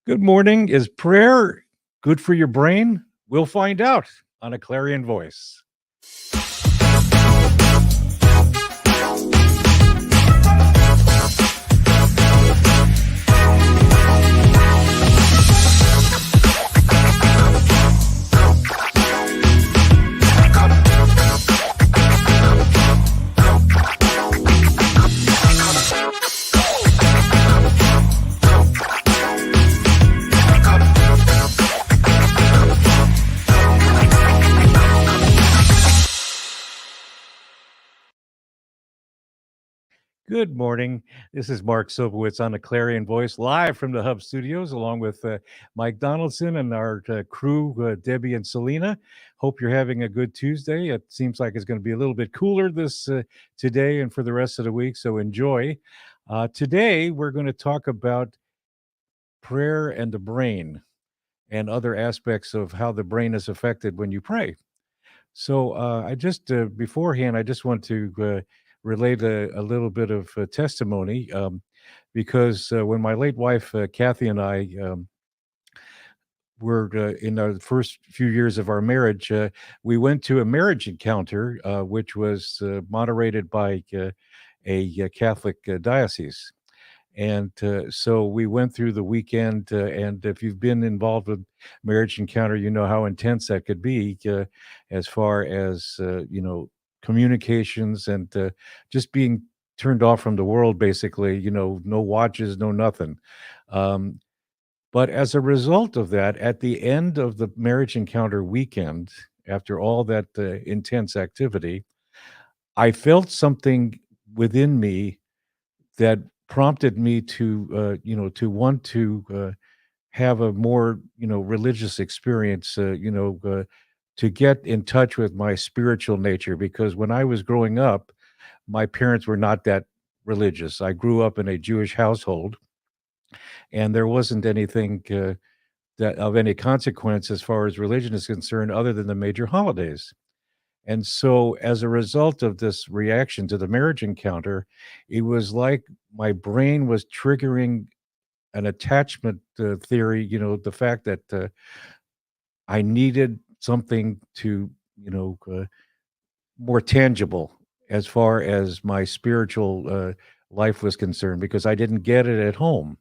Good morning. Is prayer good for your brain? We'll find out on a Clarion Voice. Good morning. This is Mark Sobowitz on the Clarion Voice, live from the Hub Studios, along with Mike Donaldson and our crew, Debbie and Selena. Hope you're having a good Tuesday. It seems like it's going to be a little bit cooler this today and for the rest of the week, so enjoy. Today, we're going to talk about prayer and the brain and other aspects of how the brain is affected when you pray. So I just beforehand, I just want to relate a little bit of testimony because when my late wife Kathy and I were in the first few years of our marriage, we went to a marriage encounter which was moderated by a Catholic diocese. And so we went through the weekend, and if you've been involved with marriage encounter, you know how intense that could be as far as, communications and just being turned off from the world, basically, no watches, no nothing. Um, but as a result of that, at the end of the marriage encounter weekend, after all that intense activity, I felt something within me that prompted me to to want to have a more religious experience, to get in touch with my spiritual nature, because when I was growing up, my parents were not that religious. I grew up in a Jewish household, and there wasn't anything that of any consequence as far as religion is concerned other than the major holidays. And so, as a result of this reaction to the marriage encounter, it was like my brain was triggering an attachment theory, the fact that I needed something to, more tangible as far as my spiritual life was concerned, because I didn't get it at home.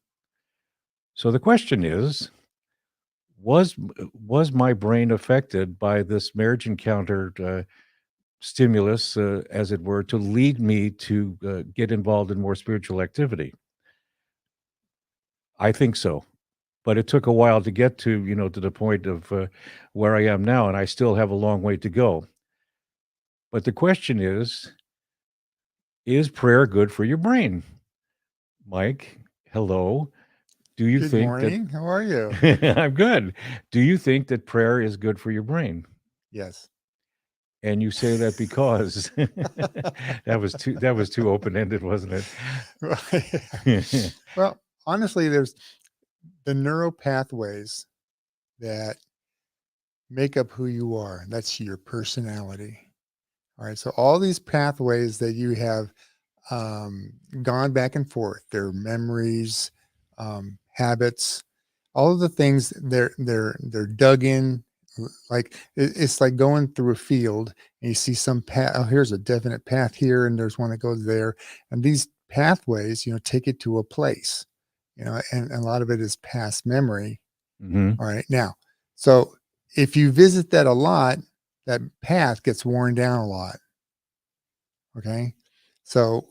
So the question is, was my brain affected by this marriage encounter stimulus, as it were, to lead me to get involved in more spiritual activity? I think so, but it took a while to get to, to the point of where I am now, and I still have a long way to go. But the question is prayer good for your brain? Mike, hello. Do you Good think that morning. How are you? I'm good. Do you think that prayer is good for your brain? Yes. And you say that because that was too open-ended, wasn't Right. it? Well, honestly, there's the neural pathways that make up who you are. That's your personality. All right. So all these pathways that you have gone back and forth, their memories, habits, all of the things they're dug in. Like it's like going through a field and you see some path. Oh, here's a definite path here, and there's one that goes there. And these pathways, take it to a place, and a lot of it is past memory. Mhm. All right. Now, so if you visit that a lot, that path gets worn down a lot. Okay. So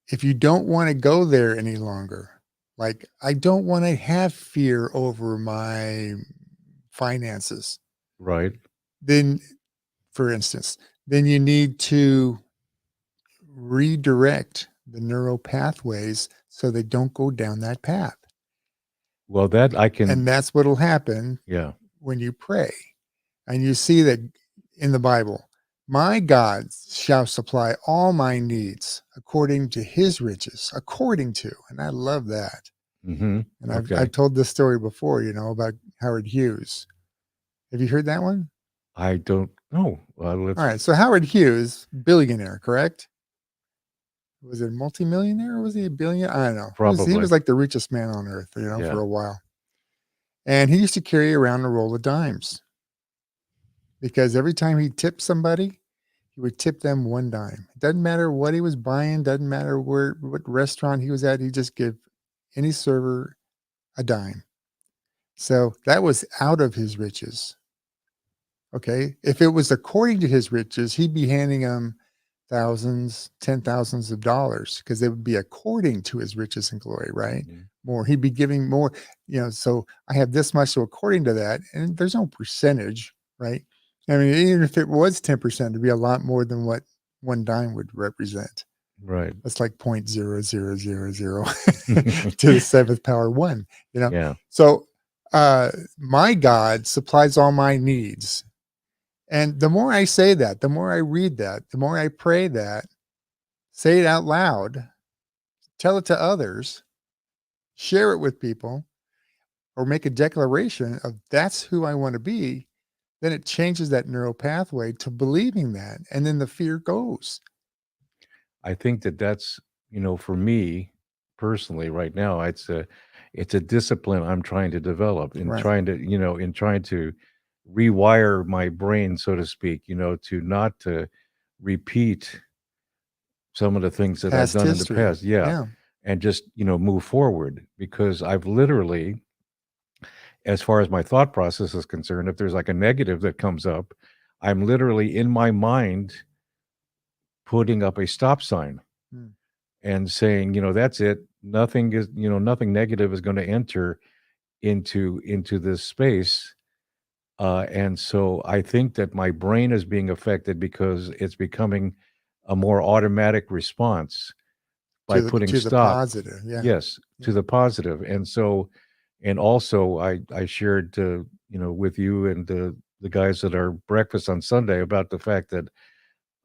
if you don't want to go there any longer, like I don't want to have fear over my finances, Right. then, for instance, then you need to redirect the neural pathways so they don't go down that path. Well, that I And can. that's what'll happen Yeah. when you pray. And you see that in the Bible, my God shall supply all my needs according to his riches, according to, and I love that. Mhm. And I've Okay. told this story before, about Howard Hughes. Have you heard that one? I don't know. All Let's right. So Howard Hughes, billionaire, correct? Was it a multimillionaire or was he a billionaire? I don't know. He was probably. like the richest man on earth, for Yeah. a while. And he used to carry around a roll of dimes because every time he tipped somebody, he would tip them 1 dime. It doesn't matter what he was buying, doesn't matter what restaurant he was at, he just give any server a dime. So that was out of his riches. Okay. If it was according to his riches, he'd be handing them thousands, 10 thousands of dollars because they would be according to his riches and glory, right? Mhm. More, he'd be giving more, so I have this much. So according to that, and there's no percentage, right? I mean, even if it was 10%, it'd be a lot more than what 1 dime would represent. Right. That's like 0.0000 to the 7th power 1, Yeah. So my God supplies all my needs. And the more I say that, the more I read that, the more I pray that, say it out loud, tell it to others, share it with people, or make a declaration of that's who I want to be, then it changes that neural pathway to believing that. And then the fear goes. I think that that's, for me personally right now, it's a discipline I'm trying to develop in Right. trying to rewire my brain, so to speak, to not to repeat some of the things that I've Past done in the history. past. Yeah. Yeah. And just, move forward because I've literally, as far as my thought process is concerned, if there's like a negative that comes up, I'm literally in my mind putting up a stop sign Mm. and saying, that's it. Nothing negative is going to enter into this space. And so I think that my brain is being affected because it's becoming a more automatic response by putting To the stop. positive. Yeah. Yes, to Yeah. the positive. And so, and also I shared with you and the guys at our breakfast on Sunday about the fact that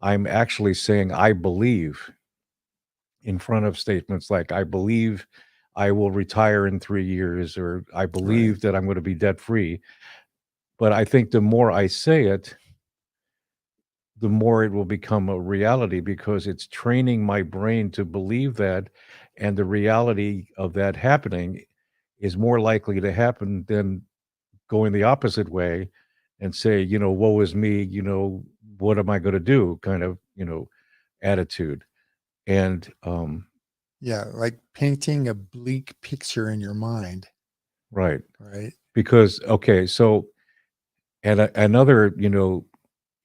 I'm actually saying I believe in front of statements like I believe I will retire in 3 years or I Right. believe that I'm going to be debt free. But I think the more I say it, the more it will become a reality because it's training my brain to believe that, and the reality of that happening is more likely to happen than going the opposite way and say, woe is me, what am I going to do kind of, attitude. And Yeah. Like painting a bleak picture in your mind. right. Right. Because okay, so and another,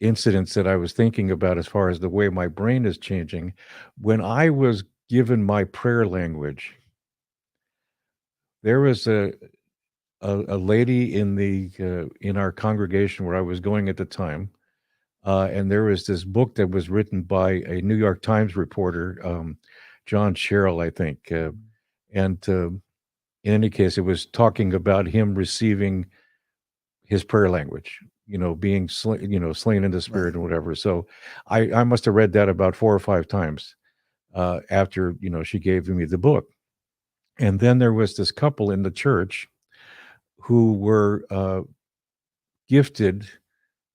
incidents that I was thinking about as far as the way my brain is changing, when I was given my prayer language, there was a lady in our congregation where I was going at the time, and there was this book that was written by a New York Times reporter, John Sherrill, I think, and in any case, it was talking about him receiving his prayer language, being slain in the spirit Right. and whatever. So I must have read that about 4 or 5 times after she gave me the book. And then there was this couple in the church who were gifted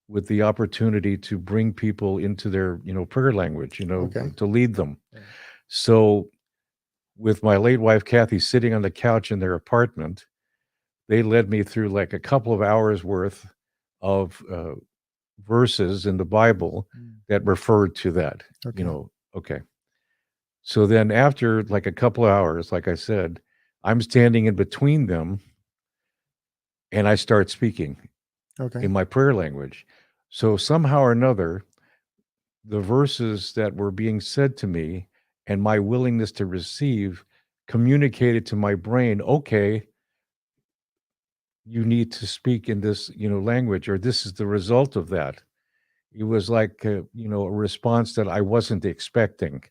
with the opportunity to bring people into their prayer language, Okay. to lead them. Right. So with my late wife Kathy sitting on the couch in their apartment, they led me through like a couple of hours worth of verses in the Bible Mm. that referred to that, Okay. okay. So then after like a couple of hours, like I said, I'm standing in between them and I start speaking Okay. in my prayer language. So somehow or another, the verses that were being said to me and my willingness to receive communicated to my brain, okay, you need to speak in this, language, or this is the result of that. It was like, a response that I wasn't expecting.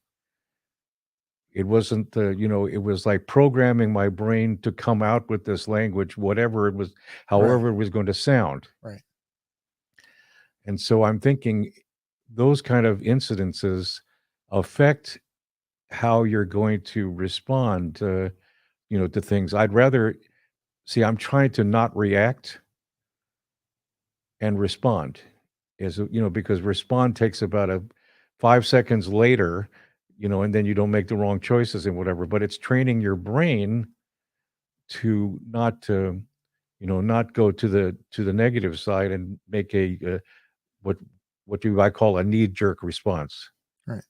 It wasn't, it was like programming my brain to come out with this language, whatever it was, Right. however it was going to sound. Right. And so I'm thinking those kind of incidences affect how you're going to respond to things. I'd rather see, I'm trying to not react and respond because respond takes about a 5 seconds later, and then you don't make the wrong choices and whatever, but it's training your brain to not to not go to the negative side and make what do I call a knee jerk response. Right.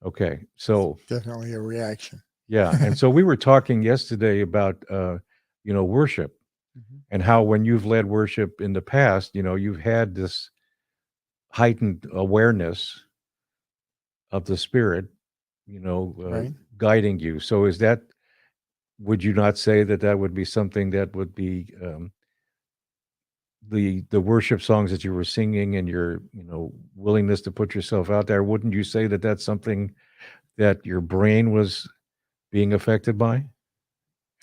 Okay. So Definitely a reaction. yeah. And so we were talking yesterday about, worship Mhm. and how when you've led worship in the past, you've had this heightened awareness of the spirit, Right. guiding you. So would you not say that that would be something that would be, the worship songs that you were singing and your, willingness to put yourself out there, wouldn't you say that that's something that your brain was being affected by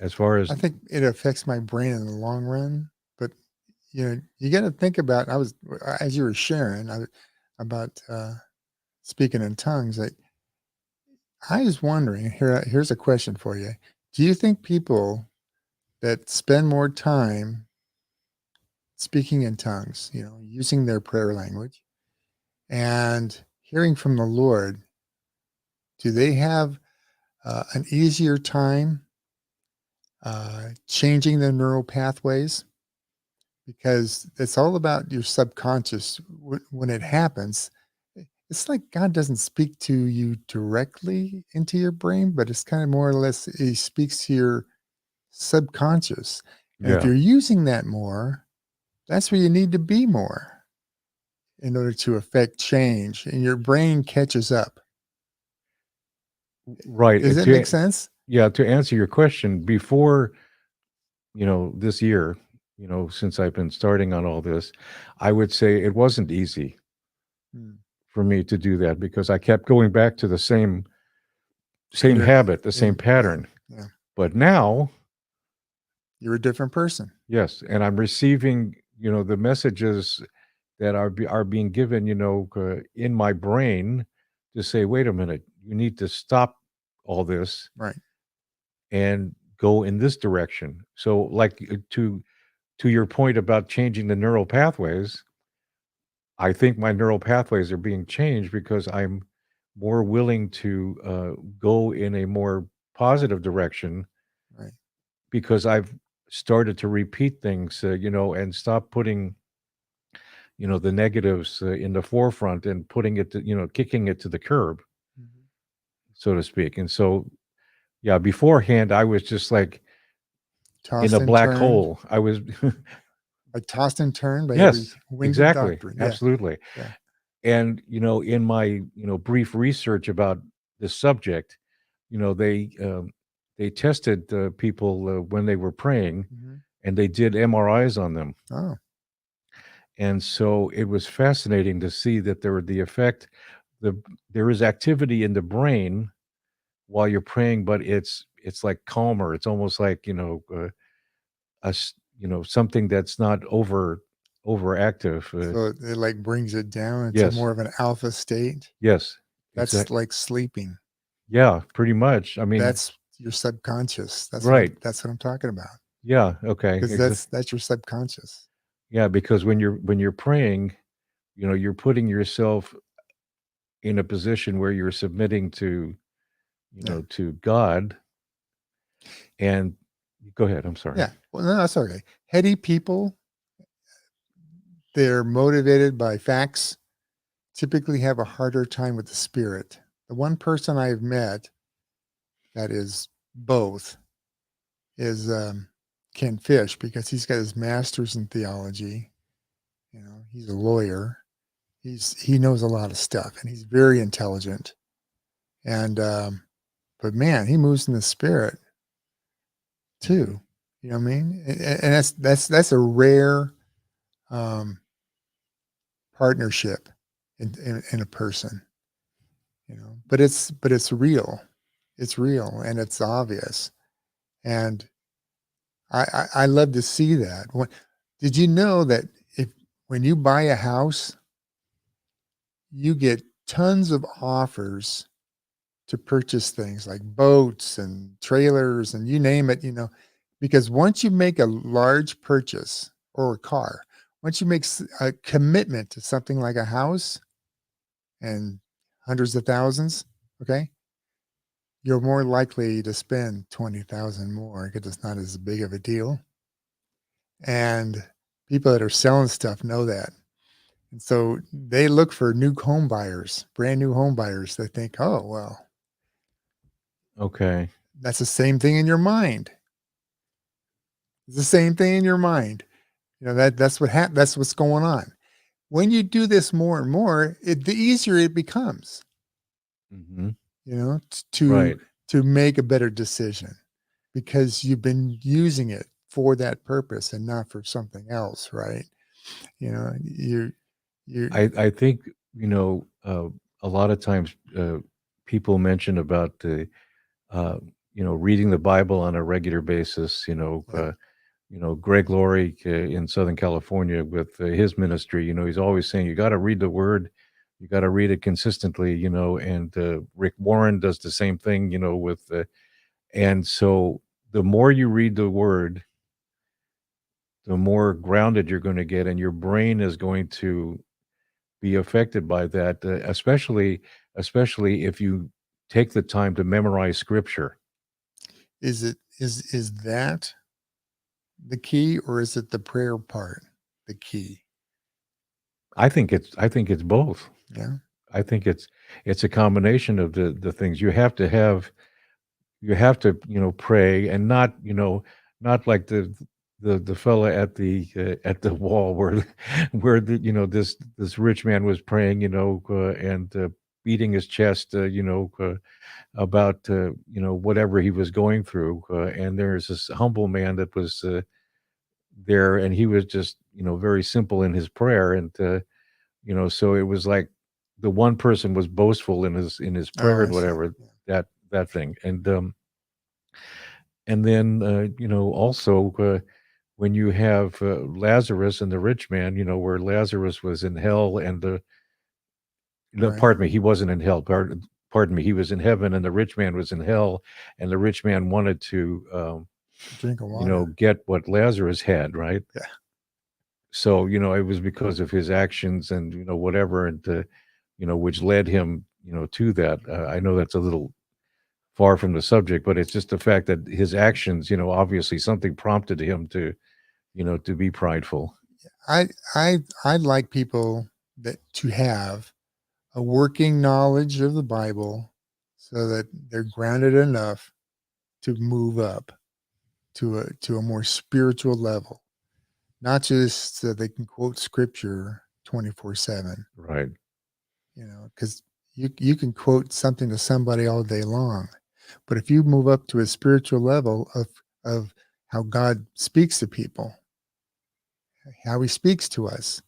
as far as I think it affects my brain in the long run, but you got to think about. As you were sharing about speaking in tongues. I was wondering. Here's a question for you. Do you think people that spend more time speaking in tongues, using their prayer language and hearing from the Lord, do they have an easier time changing their neural pathways? Because it's all about your subconscious. When it happens, it's like God doesn't speak to you directly into your brain, but it's kind of more or less He speaks to your subconscious. And if yeah. you're using that more, that's where you need to be more in order to affect change, and your brain catches up. Right. Does that make sense? Yeah, to answer your question, before, this year, since I've been starting on all this, I would say it wasn't easy Mm. for me to do that because I kept going back to the same You're, habit, the same yeah, pattern. yeah. But now, You're a different person. yes, and I'm receiving, the messages that are being given, in my brain to say, wait a minute, you need to stop all this Right. and go in this direction. So, like to your point about changing the neural pathways, I think my neural pathways are being changed because I'm more willing to go in a more positive direction Right. because I've started to repeat things, and stop putting, the negatives in the forefront and putting it to, kicking it to the curb, Mhm. so to speak. And so, yeah, beforehand, I was just like in Tossed a and black turned, hole. I was, like tossed and turned by every yes, wind of exactly. doctrine. Yeah. Absolutely. Yeah. And, in my, brief research about this subject, they tested people when they were praying Mhm. and they did MRIs on them. Oh, And so it was fascinating to see that the effect, there is activity in the brain while you're praying, but it's like calmer. It's almost like, something that's not overactive. so it like brings it down into Yes. more of an alpha state. Yes. That's Exactly. like sleeping. Yeah, pretty much. I mean, That's your subconscious. right. That's what I'm talking about. Yeah, okay. Because that's your subconscious. Yeah, because when you're praying, you're putting yourself in a position where you're submitting to, Yeah. to God. And go ahead, I'm sorry. Yeah. Well, no, that's okay. Heady people, they're motivated by facts, typically have a harder time with the spirit. The one person I've met that is both is Ken Fish, because he's got his master's in theology. He's a lawyer. He knows a lot of stuff, and he's very intelligent. And but man, he moves in the spirit too. You know what I mean? And that's a rare um, partnership in a person. But it's real. It's real, and it's obvious. And I love to see that. Did you know that if when you buy a house, you get tons of offers to purchase things like boats and trailers and you name it, because once you make a large purchase or a car, once you make a commitment to something like a house and hundreds of thousands, okay, you're more likely to spend 20,000 more because it's not as big of a deal. And people that are selling stuff know that. And so they look for new home buyers, brand new home buyers. They think, oh, well, Okay. that's the same thing in your mind. It's the same thing in your mind. That's what's going on. When you do this more and more, the easier it becomes, Hmm. to Right. make a better decision because you've been using it for that purpose and not for something else, right? You know, you I think, a lot of times people mention about uh, reading the Bible on a regular basis. yeah, Greg Laurie in Southern California with his ministry. He's always saying you got to read the Word, you got to read it consistently. And Rick Warren does the same thing. And so the more you read the Word, the more grounded you're going to get, and your brain is going to be affected by that, especially if you take the time to memorize scripture. is that the key, or is it the prayer part the key? I think it's both. Yeah. I think it's a combination of the things. You have to pray, and not like the fella at the wall where this rich man was praying, and beating his chest, about whatever he was going through, and there's this humble man that was there, and he was just very simple in his prayer, and so it was like the one person was boastful in his Oh, prayer I and see. whatever, Yeah. that thing. And then also when you have Lazarus and the rich man, where Lazarus was in hell, and the no, Right. pardon me, he wasn't in hell. Pardon me, he was in heaven, and the rich man was in hell, and the rich man wanted to, Drink of water. get what Lazarus had, right? Yeah. So, it was because of his actions and, whatever, and, which led him, to that. I know that's a little far from the subject, but it's just the fact that his actions, obviously something prompted him to be prideful. I I'd like people that to have a working knowledge of the Bible so that they're grounded enough to move up to a more spiritual level, not just so they can quote scripture 24/7, Right. because you can quote something to somebody all day long, but if you move up to a spiritual level of how God speaks to people, how he speaks to us,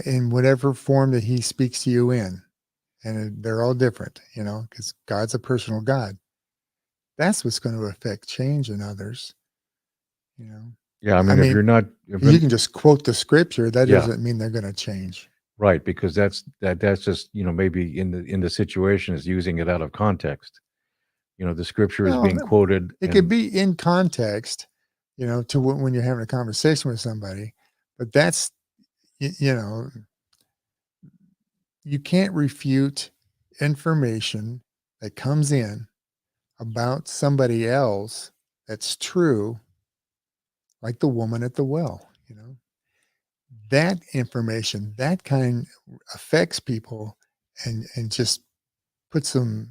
in whatever form that he speaks to you in, and they're all different, because God's a personal God. That's what's going to affect change in others, you know. Yeah, I I mean, if mean, you're not if you you're can just quote the scripture. That yeah, doesn't mean they're going to change. right, because that's just, maybe in the situation is using it out of context. The scripture is Well, being quoted, it could and be in context, to when you're having a conversation with somebody, but that's, y- you know, you can't refute information that comes in about somebody else that's true, like the woman at the well. That information, that kind affects people, and just puts them,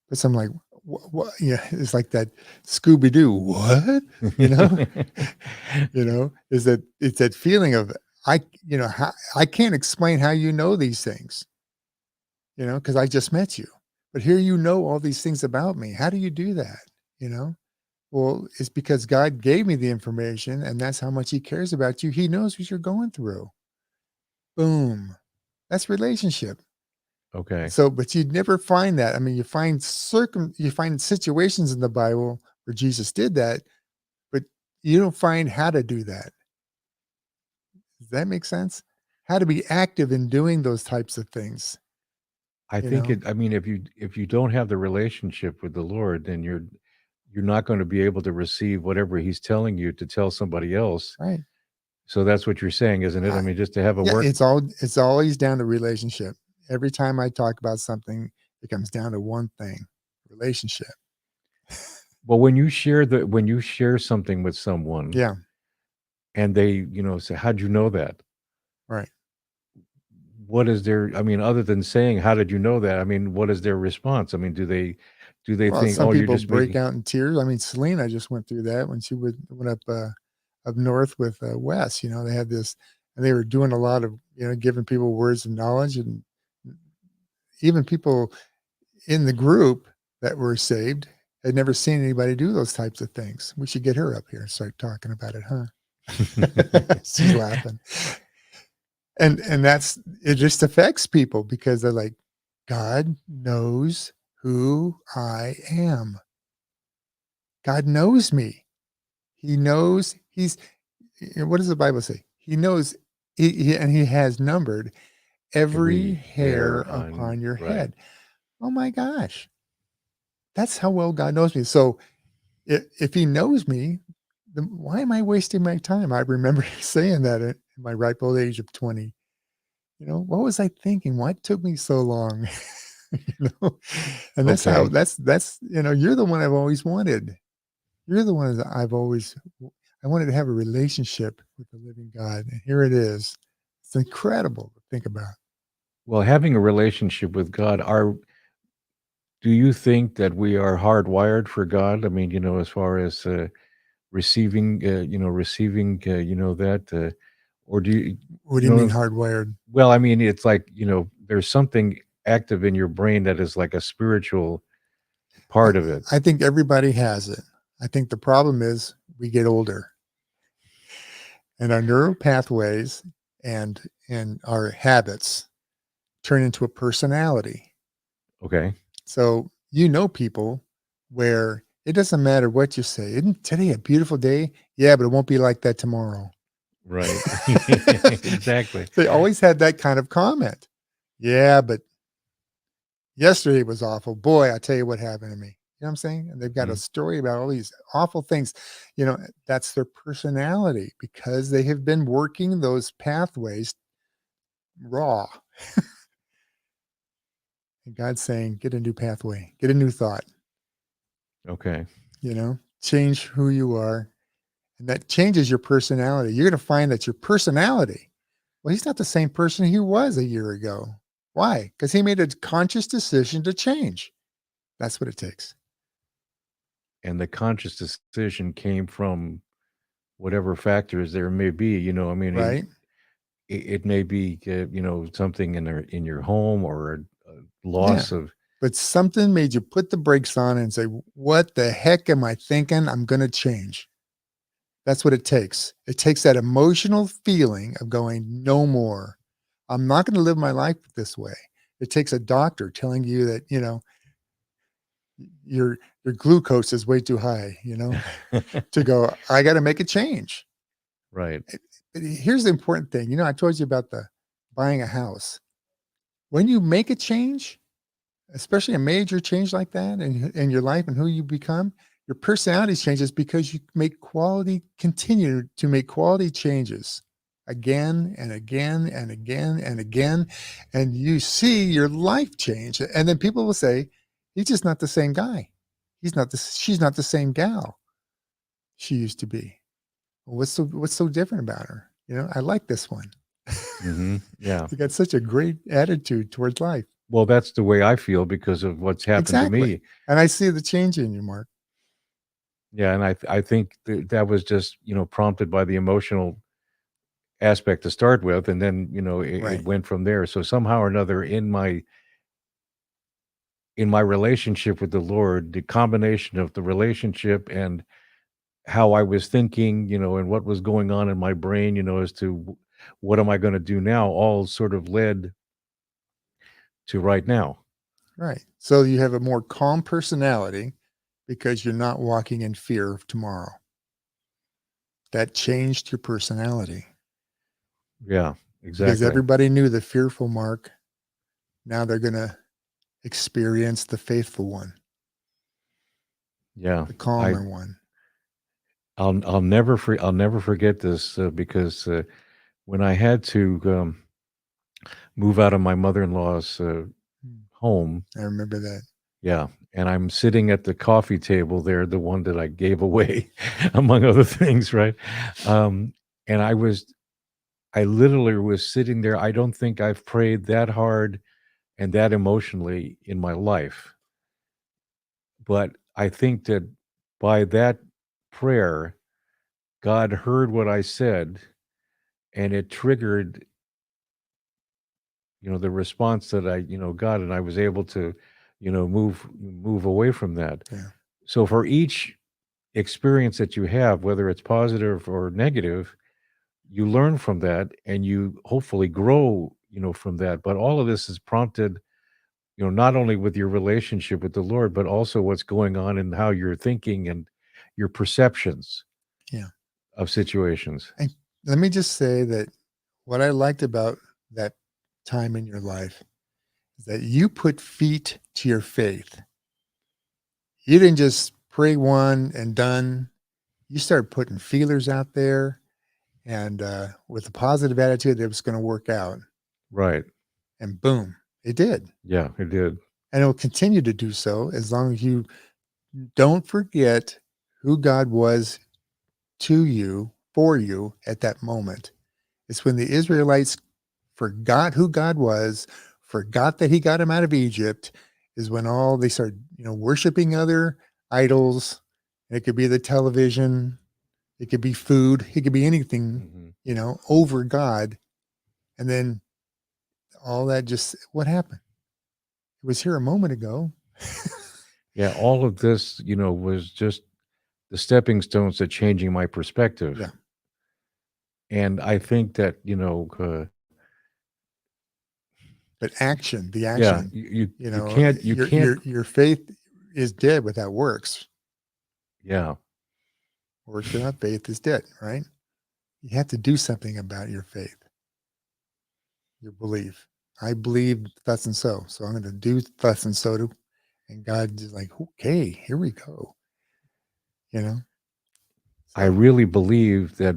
puts them like, what? Yeah, it's like that Scooby Doo. What? You know, is that it's that feeling of I can't explain how you know these things, because I just met you, but here you know all these things about me. How do you do that? You know, Well, it's because God gave me the information, and that's how much He cares about you. He knows what you're going through. Boom. That's relationship. okay. So, but you'd never find that. I mean, you find situations in the Bible where Jesus did that, but you don't find how to do that. Does that make sense? How to be active in doing those types of things, I you think know? I mean, if you don't have the relationship with the Lord, then you're not going to be able to receive whatever He's telling you to tell somebody else. Right. So that's what you're saying, isn't it? I I, mean, just to have a yeah, work. it's always down to relationship. Every time I talk about something, it comes down to one thing: relationship. Well, when you share something with someone, Yeah. and they, say, how'd you know that? Right. What is their, I mean, other than saying, how did you know that? I mean, what is their response? I mean, do they Well, think, some oh, you're people just break making, out in tears. I mean, Selena just went through that when she went up north with Wes. You know, they had this, and they were doing a lot of giving people words of knowledge, and even people in the group that were saved had never seen anybody do those types of things. We should get her up here and start talking about it, huh? She's laughing. And that's it just affects people because they're like, God knows who I am. God knows me. He knows what does the Bible say? He knows and he has numbered every every hair hair on, upon your right. head. Oh my gosh. That's how well God knows me. So if he knows me, then why am I wasting my time? I remember saying that in my ripe old age of 20. What was I thinking? Why it took me so long? you know, and that's how Okay. you're the one I've always wanted. You're the one that I wanted to have a relationship with the living God, and here it is. It's incredible to think about. Well, having a relationship with God, do you think that we are hardwired for God? I mean, as far as receiving, that, or do you, What do you you mean know, hardwired? well, I mean, it's like, there's something active in your brain that is like a spiritual I, part of it. I think everybody has it. I think the problem is we get older, and our neural pathways and our habits turn into a personality. Okay. So people where it doesn't matter what you say. Isn't today a beautiful day? Yeah, but it won't be like that tomorrow. Right. Exactly. They always had that kind of comment. Yeah, but yesterday was awful. Boy, I tell you what happened to me. You know what I'm saying? And they've got a Mm. story about all these awful things. That's their personality because they have been working those pathways raw. And God's saying, get a new pathway, get a new thought, Okay. change who you are. And that changes your personality. You're going to find that your personality, well, he's not the same person he was a year ago. Why? Because he made a conscious decision to change. That's what it takes. And the conscious decision came from whatever factors there may be, I mean, Right. it may be, something in your home or a Yeah. loss of, But something made you put the brakes on and say, what the heck am I thinking? I'm going to change. That's what it takes. It takes that emotional feeling of going, no more. I'm not going to live my life this way. It takes a doctor telling you that, your glucose is way too high, to go, I got to make a change. right. Here's the important thing. I told you about the buying a house. When you make a change, especially a major change like that in your life and who you become, your personality changes because you continue to make quality changes again and again and again and again. And you see your life change. And then people will say, he's just not the same guy. She's not the same gal she used to be. What's so different about her? I like this one. Yeah. You got such a great attitude towards life. Well, that's the way I feel because of what's happened to Exactly. me. And I see the change in you, Mark. Yeah, and I think that was just, prompted by the emotional aspect to start with, and then, it Right. went from there. So somehow or another in my relationship with the Lord, the combination of the relationship and how I was thinking, and what was going on in my brain, as to what am I going to do now, all sort of led to right now. Right. So you have a more calm personality because you're not walking in fear of tomorrow. That changed your personality Yeah, because exactly. everybody knew the fearful Mark. Now they're going to experience the faithful one, Yeah. the I calmer one. I'll never forget this because when I had to move out of my mother-in-law's Mm, home, I remember that. yeah, and I'm sitting at the coffee table there, the one that I gave away, among other things, right? Um, And I literally was sitting there. I don't think I've prayed that hard and that emotionally in my life. But I think that by that prayer, God heard what I said, and it triggered, the response that I, got, and I was able to, move away from that. Yeah. So for each experience that you have, whether it's positive or negative, you learn from that and you hopefully grow, from that. But all of this is prompted, not only with your relationship with the Lord, but also what's going on and how you're thinking and your perceptions Yeah. of situations. And let me just say that what I liked about that time in your life is that you put feet to your faith. You didn't just pray one and done. You started putting feelers out there and with a positive attitude that it was going to work out. Right. And boom, it did. Yeah, it did. And it will continue to do so as long as you don't forget who God was to you, for you at that moment. It's when the Israelites forgot who God was, forgot that he got them out of Egypt, is when all they started, worshiping other idols. It could be the television, it could be food, it could be anything, Mhm. Over God. And then all that just what happened? It was here a moment ago. Yeah, all of this, was just the stepping stones to changing my perspective. Yeah. And I think that, But action, the yeah, action, you can't, your faith is dead without works. yeah, Works without faith is dead, right? You have to do something about your faith, your belief. I believe thus and so. So I'm going to do thus and so. And God is like, okay, here we go. You know? I So, really believe that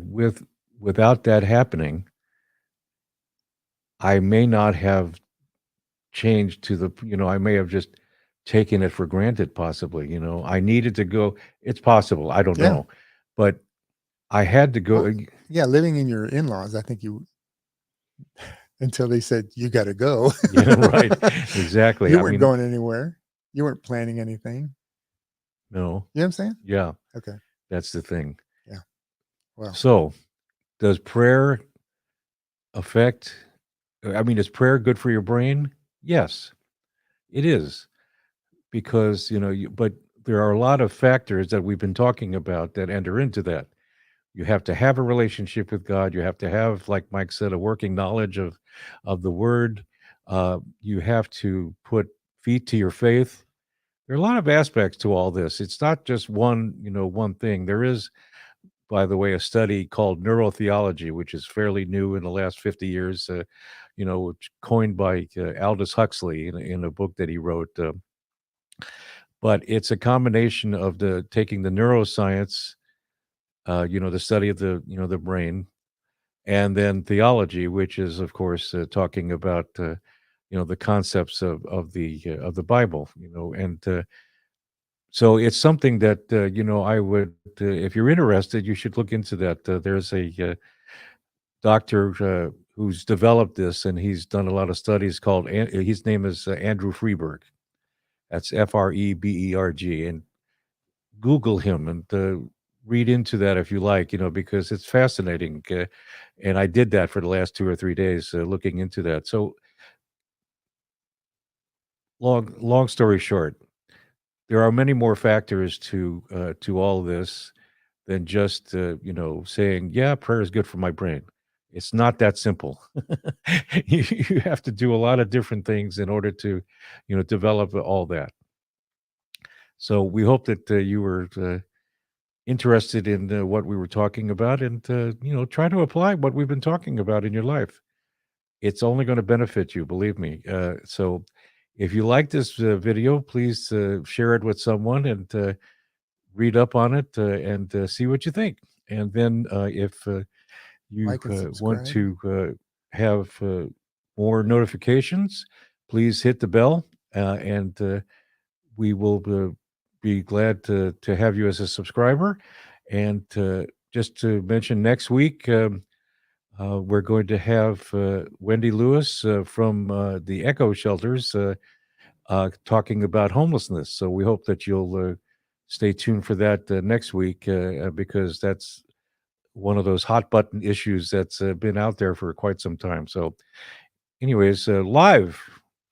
without that happening, I may not have changed to I may have just taken it for granted possibly, I needed to go. It's possible, I don't yeah. know. But I had to go. Well, yeah. Living in your in laws, I think until they said, you got to go. Yeah, right. Exactly. You I weren't mean, going anywhere. You weren't planning anything. no. You know what I'm saying? Yeah, Okay. that's the thing. Yeah. Well, So, does prayer affect I mean, is prayer good for your brain? Yes, it is. Because, but there are a lot of factors that we've been talking about that enter into that. You have to have a relationship with God. You have to have, like Mike said, a working knowledge of the Word. You have to put feet to your faith. There are a lot of aspects to all this. It's not just one thing. There is, by the way, a study called neurotheology, which is fairly new in the last 50 years. Which coined by Aldous Huxley in a book that he wrote. But it's a combination of taking the neuroscience, the study of the brain, and then theology, which is, of course, talking about the concepts of the Bible, and so it's something that I would, if you're interested, you should look into that. There's a doctor who's developed this, and he's done a lot of studies called. His name is Andrew Freeberg. That's Freberg, and Google him and read into that if you like, because it's fascinating. And I did that for the last 2 or 3 days, looking into that. So long story short, there are many more factors to all this than just saying, yeah, prayer is good for my brain. It's not that simple. You have to do a lot of different things in order to develop all that. So we hope that you were interested in what we were talking about, and try to apply what we've been talking about in your life. It's only going to benefit you, believe me. So if you like this video, please share it with someone, and read up on it, and see what you think. And then if you like and want subscribe. to have more notifications, please hit the bell, and we will be glad to have you as a subscriber. And just to mention, next week we're going to have Wendy Lewis from the Echo Shelters talking about homelessness. So we hope that you'll stay tuned for that next week because that's one of those hot button issues that's been out there for quite some time. So, anyways, live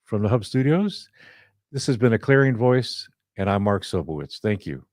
from the Hub Studios, this has been A Clarion Voice, and I'm Mark Sobowitz. Thank you.